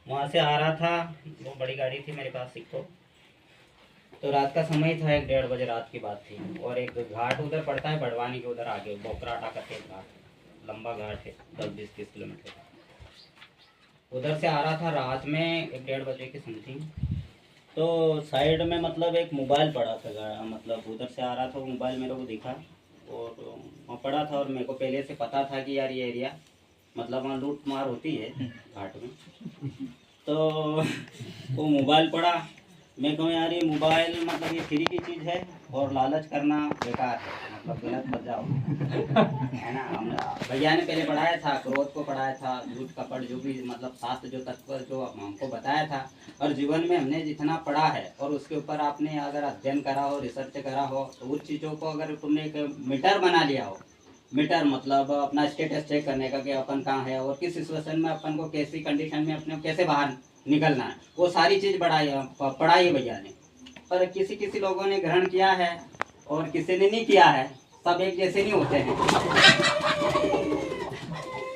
वहाँ से आ रहा था, वो बड़ी गाड़ी थी मेरे पास इको। तो रात का समय था, 1-1:30 बजे रात की बात थी। और एक घाट उधर पड़ता है बड़वानी के उधर आगे, बोकराटा करके एक घाट, लंबा घाट है, 10-20-30 किलोमीटर। उधर से आ रहा था रात में 1-1:30 बजे की समथिंग। तो साइड में मतलब एक मोबाइल पड़ा था, मतलब उधर से आ रहा था, वो मोबाइल मेरे को दिखा और वहाँ पड़ा था। और मेरे को पहले से पता था कि यार ये एरिया मतलब वहाँ लूट मार होती है घाट में। तो वो मोबाइल पड़ा, मैं कहूँ यार ये मोबाइल मतलब ये फ्री की चीज़ है और लालच करना बेकार है, मतलब गलत मत जाओ है ना। हम भैया ने पहले पढ़ाया था, क्रोध को पढ़ाया था, झूठ कपट जो भी मतलब शास्त्र जो तत्व जो हमको बताया था। और जीवन में हमने जितना पढ़ा है और उसके ऊपर आपने अगर अध्ययन करा हो, रिसर्च करा हो, तो उस चीज़ों को अगर तुमने एक मीटर बना लिया हो, मीटर मतलब अपना स्टेटस चेक करने का कि अपन कहाँ है और किस सिचुएशन में अपन को कैसी कंडीशन में अपने कैसे बाहर निकलना है, वो सारी चीज़ पढ़ाई भैया ने। पर किसी किसी लोगों ने ग्रहण किया है और किसी ने नहीं किया है। सब एक जैसे नहीं होते हैं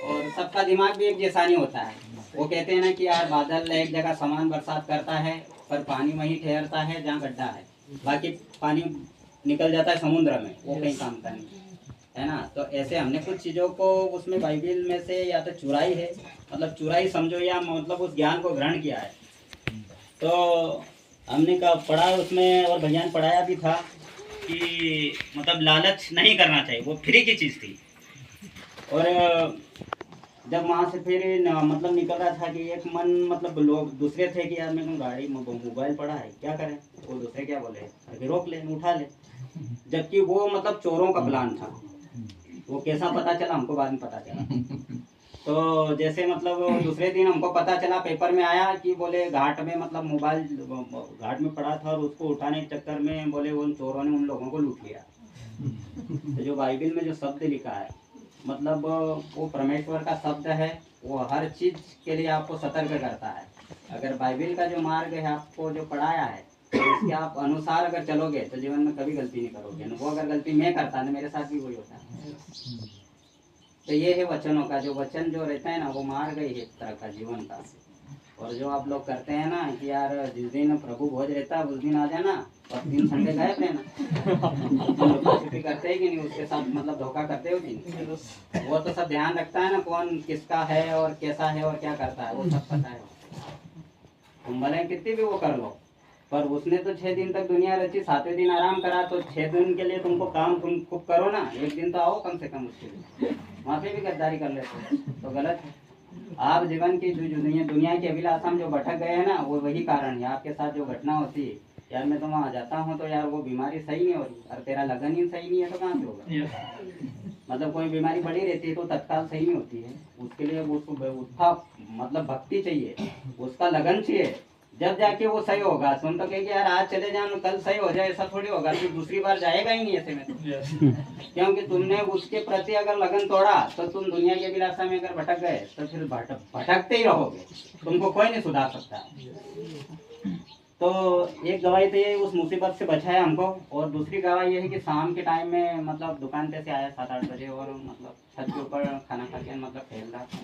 और सबका दिमाग भी एक जैसा नहीं होता है। वो कहते हैं ना कि यार बादल एक जगह समान बरसात करता है पर पानी वहीं ठहरता है जहाँ गड्ढा है, बाकी पानी निकल जाता है समुद्र में, वो कहीं काम का नहीं है ना। तो ऐसे हमने कुछ चीज़ों को उसमें बाइबिल में से या तो चुराई है, मतलब चुराई समझो, या मतलब उस ज्ञान को ग्रहण किया है। तो हमने का पढ़ा उसमें, और भैया ने पढ़ाया भी था कि मतलब लालच नहीं करना चाहिए, वो फ्री की चीज़ थी। और जब वहाँ से फिर मतलब निकल रहा था कि एक मन मतलब लोग दूसरे थे कि यार मेरे को गाड़ी मोबाइल पड़ा है क्या करें, वो दूसरे क्या बोले अभी रोक ले उठा ले। जबकि वो मतलब चोरों का प्लान था, वो कैसा पता चला हमको बाद में पता चला। तो जैसे मतलब दूसरे दिन हमको पता चला, पेपर में आया कि बोले घाट में मतलब मोबाइल घाट में पड़ा था और उसको उठाने के चक्कर में बोले उन चोरों ने उन लोगों को लूट लिया। तो जो बाइबिल में जो शब्द लिखा है मतलब वो परमेश्वर का शब्द है, वो हर चीज के लिए आपको सतर्क करता है। अगर बाइबिल का जो मार्ग है आपको जो पढ़ाया है तो उसके आप अनुसार अगर चलोगे तो जीवन में कभी गलती नहीं करोगे। वो अगर गलती मैं करता तो मेरे साथ भी वही होता है। तो ये है वचनों का, जो वचन जो रहता है ना वो मार्ग है एक तरह का जीवन का। और जो आप लोग करते हैं ना कि यार जिस दिन प्रभु भोज रहता है उस दिन आ जाना और 3 संडे गायब रहना। छुट्टी करते हैं कि नहीं, उसके साथ मतलब धोखा करते हो कि नहीं? वो तो सब ध्यान रखता है ना कौन किसका है और कैसा है और क्या करता है, वो सब पता है। तुम भले कितनी भी वो कर लो, पर उसने तो 6 दिन तक दुनिया रची, 7वें दिन आराम करा। तो 6 दिन के लिए तुमको काम तुम खूब करो ना, एक दिन तो आओ कम से कम उसके लिए। वहाँ पे भी गद्दारी कर लेते तो गलत है। आप जीवन की जो दुनिया की अभिलाषा में जो भटक गए हैं ना, वो वही कारण है। आपके साथ जो घटना होती है, यार मैं तो वहाँ जाता हूँ तो यार वो बीमारी सही नहीं हो रही, और तेरा लगन ही सही नहीं है तो कहाँ से होगा। मतलब कोई बीमारी बड़ी रहती है तो तत्काल सही नहीं होती है, उसके लिए उसका मतलब भक्ति चाहिए, उसका लगन चाहिए, जब जाके वो सही होगा। तुम तो कहेगी यार आज चले जाओ कल सही हो जाए, ऐसा थोड़ी होगा, फिर दूसरी बार जाएगा ही नहीं ऐसे में तो। क्योंकि तुमने उसके प्रति अगर लगन तोड़ा तो तुम दुनिया की अभिलाषा में अगर भटक गए तो फिर भटकते ही रहोगे, तुमको कोई नहीं सुधार सकता। तो एक गवाही तो ये उस मुसीबत से बचा है हमको, और दूसरी गवाही ये है कि शाम के टाइम में मतलब दुकान पे से आया 7-8 बजे और मतलब छत के ऊपर खाना खा के मतलब खेल रहा था।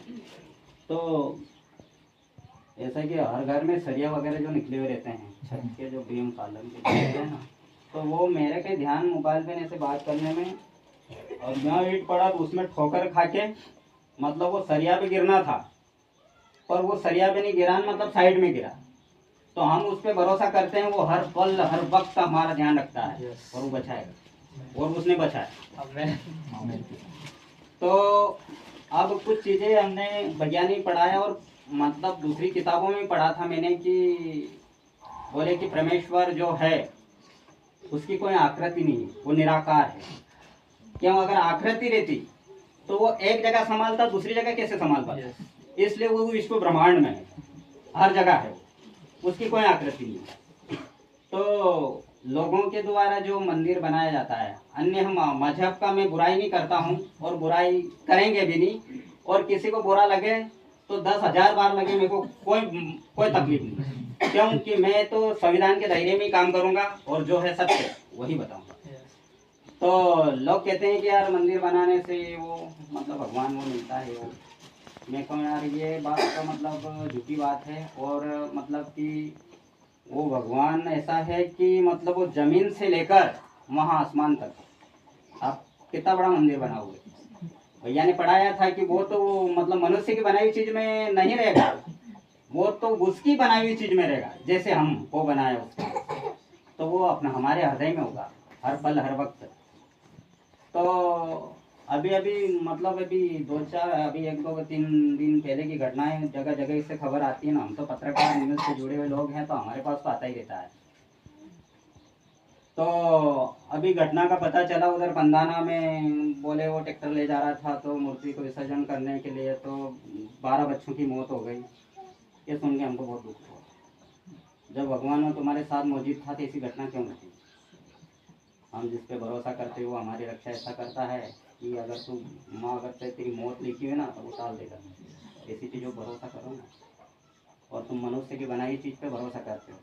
तो ऐसा कि हर घर में सरिया वगैरह जो निकले हुए रहते हैं छत के, जो बीम कॉलम के रहते हैं ना, तो वो मेरे के ध्यान मोबाइल पे ऐसे बात करने में, और जहाँ ईंट पड़ा तो उसमें ठोकर खा के मतलब वो सरिया पे गिरना था, पर वो सरिया पे नहीं गिरा, मतलब साइड में गिरा। तो हम उस पर भरोसा करते हैं, वो हर पल हर वक्त हमारा ध्यान रखता है और वो बचाएगा, और उसने बचाया। तो अब कुछ चीज़ें हमने वैज्ञानिक पढ़ाया और मतलब दूसरी किताबों में पढ़ा था मैंने कि बोले कि परमेश्वर जो है उसकी कोई आकृति नहीं है, वो निराकार है। क्यों, अगर आकृति रहती तो वो एक जगह संभालता, दूसरी जगह कैसे संभाल पाता? इसलिए वो विश्व ब्रह्मांड में है, हर जगह है, उसकी कोई आकृति नहीं है। तो लोगों के द्वारा जो मंदिर बनाया जाता है, अन्य हम मजहब का मैं बुराई नहीं करता हूँ और बुराई करेंगे भी नहीं, और किसी को बुरा लगे तो 10,000 बार लगे, मेरे को कोई कोई तकलीफ नहीं। क्योंकि मैं तो संविधान के दायरे में ही काम करूँगा और जो है सत्य वही बताऊँगा। तो लोग कहते हैं कि यार मंदिर बनाने से वो मतलब भगवान वो मिलता है, वो मैं कहूँ यार ये बात तो मतलब झूठी बात है। और मतलब कि वो भगवान ऐसा है कि मतलब वो जमीन से लेकर वहाँ आसमान तक आप कितना बड़ा मंदिर बना हुआ है। भैया ने पढ़ाया था कि वो तो मतलब मनुष्य की बनाई हुई चीज में नहीं रहेगा, वो तो उसकी बनाई हुई चीज में रहेगा, जैसे हमको बनाया उसका, तो वो अपना हमारे हृदय में होगा हर पल हर वक्त। तो अभी अभी मतलब अभी दो चार अभी एक दो तीन दिन पहले की घटनाएं जगह जगह से खबर आती है ना, हम तो पत्रकार न्यूज से जुड़े हुए लोग हैं तो हमारे पास तो आता ही रहता है। तो अभी घटना का पता चला उधर पंदाना में, बोले वो ट्रैक्टर ले जा रहा था तो मूर्ति को विसर्जन करने के लिए, तो 12 बच्चों की मौत हो गई। ये सुन के हमको बहुत दुख हुआ। जब भगवान में तुम्हारे साथ मौजूद था तो ऐसी घटना क्यों घटी। हम जिस पे भरोसा करते हो वो हमारी रक्षा ऐसा करता है कि अगर तू माँ अगर तेरी मौत लिखी है ना तो वो टाल देगा। ऐसी चीज़ों पर भरोसा करो ना। और तुम मनुष्य की बनाई चीज़ पे भरोसा करते हो।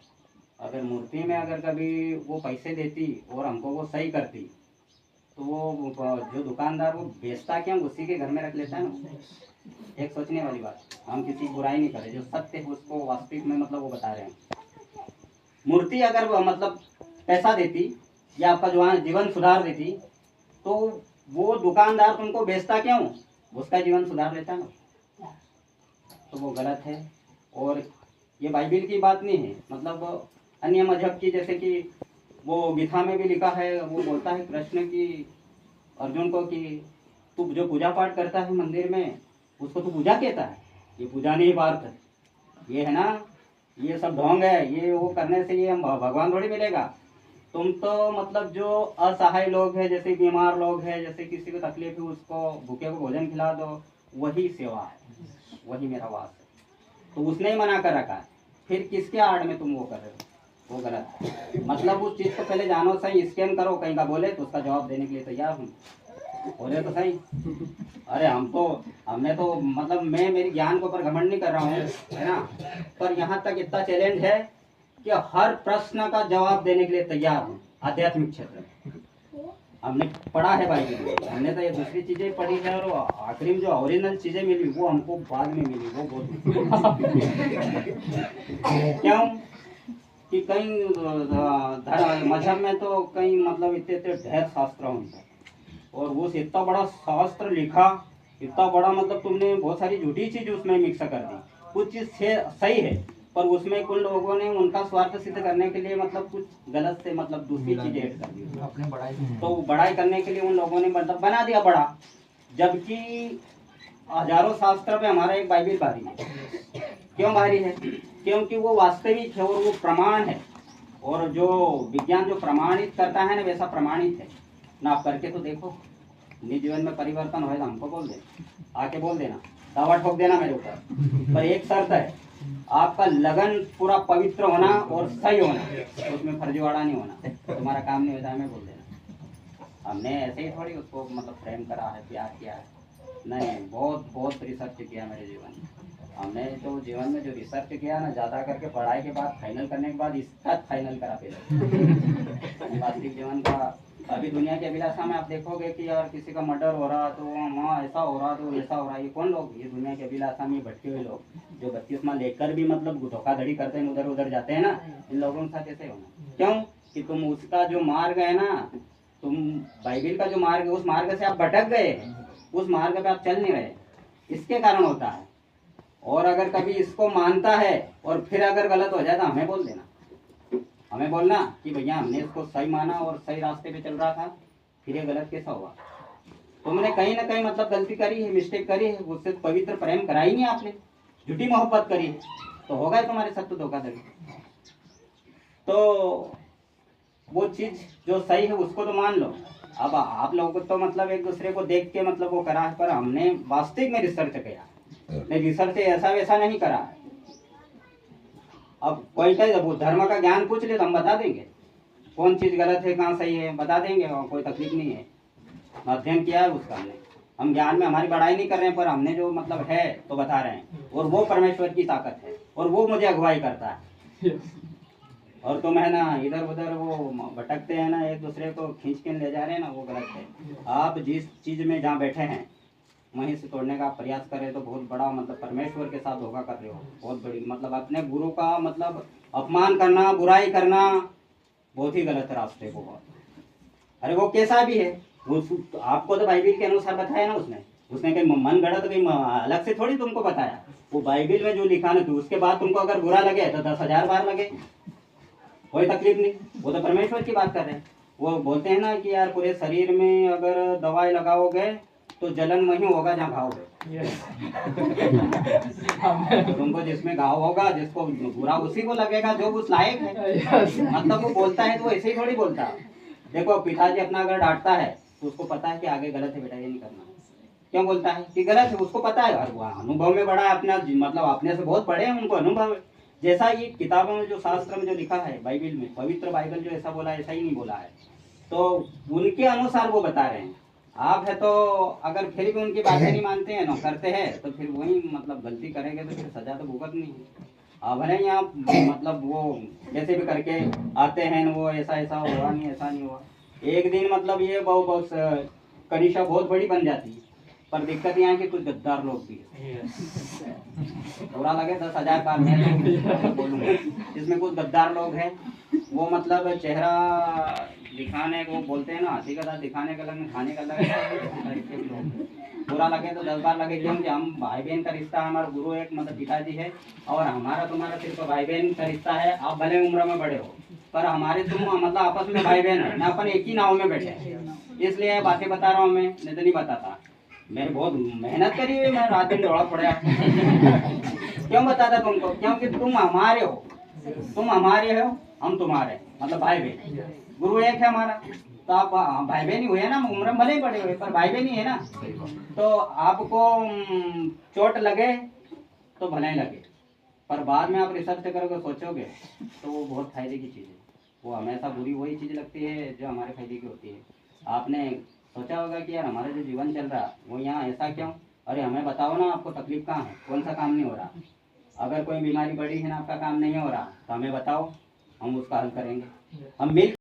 अगर मूर्ति में अगर कभी वो पैसे देती और हमको वो सही करती तो वो जो दुकानदार वो बेचता क्यों, उसी के घर में रख लेता है ना। एक सोचने वाली बात, हम किसी की बुराई नहीं कर रहे, जो सत्य है उसको वास्तविक में मतलब वो बता रहे हैं। मूर्ति अगर वो मतलब पैसा देती या आपका जो जीवन सुधार देती तो वो दुकानदार तुमको बेचता क्यों, उसका जीवन सुधार लेता ना। तो वो गलत है। और ये बाइबिल की बात नहीं है, मतलब अन्य मजहब की, जैसे कि वो गीता में भी लिखा है, वो बोलता है कृष्ण की अर्जुन को कि तू जो पूजा पाठ करता है मंदिर में उसको तू पूजा कहता है, ये पूजा नहीं पार्थ, ये है ना, ये सब ढोंग है, ये वो करने से ये भगवान थोड़ी मिलेगा। तुम तो मतलब जो असहाय लोग हैं, जैसे बीमार लोग हैं, जैसे किसी को तकलीफ है उसको भूखे को भोजन खिला दो, वही सेवा है, वही मेरा वास है। तो उसने ही मना कर रखा है, फिर किसके आड़ में तुम वो कर रहे हो, वो गलत है। मतलब उस चीज़ को पहले जानो सही, स्कैन करो, कहीं का बोले तो उसका जवाब देने के लिए तैयार हूँ, बोले तो सही। अरे हमने तो मतलब मैं मेरी ज्ञान के ऊपर घमंड नहीं कर रहा हूँ, है ना, पर यहाँ तक इतना चैलेंज है कि हर प्रश्न का जवाब देने के लिए तैयार हूँ। आध्यात्मिक क्षेत्र में हमने पढ़ा है बाइबल, हमने तो ये दूसरी चीजें पढ़ी है और आखिरी में जो ओरिजिनल चीजें मिली वो हमको बाद में मिली, वो बहुत क्यों कि कई मजहब में तो कई मतलब इतने इतने ढेर शास्त्र होंगे और वो इतना बड़ा शास्त्र लिखा, इतना बड़ा, मतलब तुमने बहुत सारी झूठी चीज उसमें मिक्स कर दी। कुछ चीज सही है पर उसमें कुछ लोगों ने उनका स्वार्थ सिद्ध करने के लिए मतलब कुछ गलत से मतलब दूसरी चीज ऐड कर दी अपने बड़ाई, तो बड़ाई करने के लिए उन लोगों ने मतलब बना दिया बड़ा, जबकि हजारों शास्त्र पे हमारा एक बाइबिल भारी है। क्यों भारी है? क्योंकि वो वास्तविक है और वो प्रमाण है, और जो विज्ञान जो प्रमाणित करता है ना वैसा प्रमाणित है ना। आप करके तो देखो, निज जीवन में परिवर्तन होएगा, हमको बोल देना, आके बोल देना, दावा ठोक देना मेरे ऊपर। पर एक शर्त है, आपका लगन पूरा पवित्र होना और सही होना, उसमें फर्जीवाड़ा नहीं होना। तुम्हारा काम नहीं होता है, मैं बोल देना। हमने ऐसे ही थोड़ी उसको मतलब प्रेम करा है, प्यार किया है, नहीं, बहुत बहुत रिसर्च किया मेरे जीवन में। हमने तो जीवन में जो रिसर्च किया ना, ज़्यादा करके पढ़ाई के बाद फाइनल करने के बाद इसका फाइनल करा पहले वास्तविक जीवन का। अभी दुनिया की अभिलाषा में आप देखोगे कि यार किसी का मर्डर हो रहा तो वहाँ ऐसा हो रहा तो ऐसा हो रहा, ये कौन लोग? ये दुनिया की अभिलाषा में भटके हुए लोग जो बत्तीसवां लेकर भी मतलब धोखाधड़ी करते हैं, उधर उधर जाते हैं ना, इन लोगों के साथ ऐसे होना। क्यों कि तुम उसका जो मार्ग है ना, तुम बाइबिल का जो मार्ग है उस मार्ग से आप भटक गए, उस मार्ग पे आप चल नहीं रहे, इसके कारण होता है। और अगर कभी इसको मानता है और फिर अगर गलत हो जाए तो हमें बोल देना, हमें बोलना कि भैया हमने इसको सही माना और सही रास्ते पे चल रहा था, फिर ये गलत कैसा हुआ? तुमने कहीं ना कहीं मतलब गलती करी है, मिस्टेक करी है, उससे पवित्र प्रेम करा ही नहीं आपने, झूठी मोहब्बत करी, तो होगा तुम्हारे साथ तो धोखाधड़ी। तो वो चीज जो सही है उसको तो मान लो। अब आप लोगों को तो मतलब एक दूसरे को देख के मतलब वो करा है, पर हमने वास्तविक में रिसर्च किया, रिसर्च ऐसा वैसा नहीं करा है। अब कोई कहे जब धर्म का ज्ञान पूछ ले तो हम बता देंगे कौन चीज गलत है कहाँ सही है, बता देंगे, और कोई तकलीफ नहीं है। अध्ययन किया है उसका हमने, हम ज्ञान में हमारी बढ़ाई नहीं कर रहे हैं, पर हमने जो मतलब है तो बता रहे हैं, और वो परमेश्वर की ताकत है और वो मुझे अगुवाई करता है। और तुम है ना इधर उधर वो भटकते हैं ना, एक दूसरे को खींच के ले जा रहे हैं ना, वो गलत है। आप जिस चीज में जहाँ बैठे हैं वहीं से तोड़ने का प्रयास करें तो बहुत बड़ा मतलब परमेश्वर के साथ धोखा कर रहे हो। बहुत बड़ी मतलब अपने गुरु का मतलब अपमान करना, बुराई करना बहुत ही गलत रास्ते को। अरे वो कैसा भी है, वो आपको तो बाइबिल के अनुसार बताया ना उसने कहीं मन गढ़ा तो कहीं अलग से थोड़ी तुमको बताया। वो बाइबिल में जो लिखा ना, तो उसके बाद तुमको अगर बुरा लगे तो 10,000 बार लगे, कोई तकलीफ नहीं। वो तो परमेश्वर की बात कर रहे हैं। वो बोलते हैं ना कि यार पूरे शरीर में अगर दवाई लगाओगे तो जलन वहीं होगा जहाँ घाव है। तुमको जिसमें घाव होगा, जिसको बुरा उसी को लगेगा जो उस लायक है। मतलब वो बोलता है तो वो ऐसे ही थोड़ी बोलता। देखो पिताजी अपना अगर डांटता है तो उसको पता है कि आगे गलत है बेटा, ये नहीं करना। क्यों बोलता है कि गलत है, उसको पता है। और वो अनुभव में बड़ा है, अपना मतलब अपने से बहुत बड़े हैं, उनको अनुभव है। जैसा ये किताबों में जो शास्त्र में जो लिखा है, बाइबिल में, पवित्र बाइबल जो ऐसा बोला ऐसा ही नहीं बोला है, तो उनके अनुसार वो बता रहे हैं। आप है तो अगर फिर भी उनकी बातें नहीं मानते हैं ना, करते हैं, तो फिर वही मतलब गलती करेंगे तो फिर सजा तो भुगतनी है। अब भले ही आप मतलब वो कैसे भी करके आते हैं, वो ऐसा ऐसा हुआ नहीं, ऐसा नहीं हुआ। एक दिन मतलब ये बहुत कनिशा बहुत बड़ी बन जाती है। पर दिक्कत यहाँ की कुछ गद्दार लोग भी है। बुरा लगे 10,000 बार मैं बोलूँगा, इसमें कुछ गद्दार लोग हैं। वो मतलब चेहरा दिखाने को बोलते हैं ना, हाथी का दांत दिखाने का अलग, खाने का अलग। बुरा लगे तो 10 बार लगे, क्योंकि हम भाई बहन का रिश्ता, हमारा गुरु एक मतलब पिताजी है, और हमारा तुम्हारा सिर्फ भाई बहन का रिश्ता है। आप भले उम्र में बड़े हो, पर हमारे तुम मतलब आपस में भाई बहन है ना, अपन एक ही नाव में बैठे हैं। इसलिए बातें बता रहा हूँ मैं, नहीं तो नहीं बताता। मैंने बहुत मेहनत करी है, मैं रात दिन दौड़ा पड़ा। क्यों बताता तुमको? क्योंकि तुम हमारे हो, तुम हमारे हो, हम तुम्हारे, मतलब भाई बहन। गुरु एक है हमारा, तो आप भाई बहन ही हुए ना, उम्र में भले ही बड़े हुए पर भाई बहन ही है ना। तो आपको चोट लगे तो भले ही लगे, पर बाद में आप रिसर्च करोगे, सोचोगे तो वो बहुत फायदे की चीज़ है। वो हमेशा बुरी वही चीज़ लगती है जो हमारे फायदे की होती है। आपने सोचा होगा कि यार हमारा जो जीवन चल रहा है वो यहाँ ऐसा क्यों? अरे हमें बताओ ना, आपको तकलीफ कहाँ है, कौन सा काम नहीं हो रहा? अगर कोई बीमारी बड़ी है ना, आपका काम नहीं हो रहा, तो हमें बताओ, हम उसका हल करेंगे। हम मिल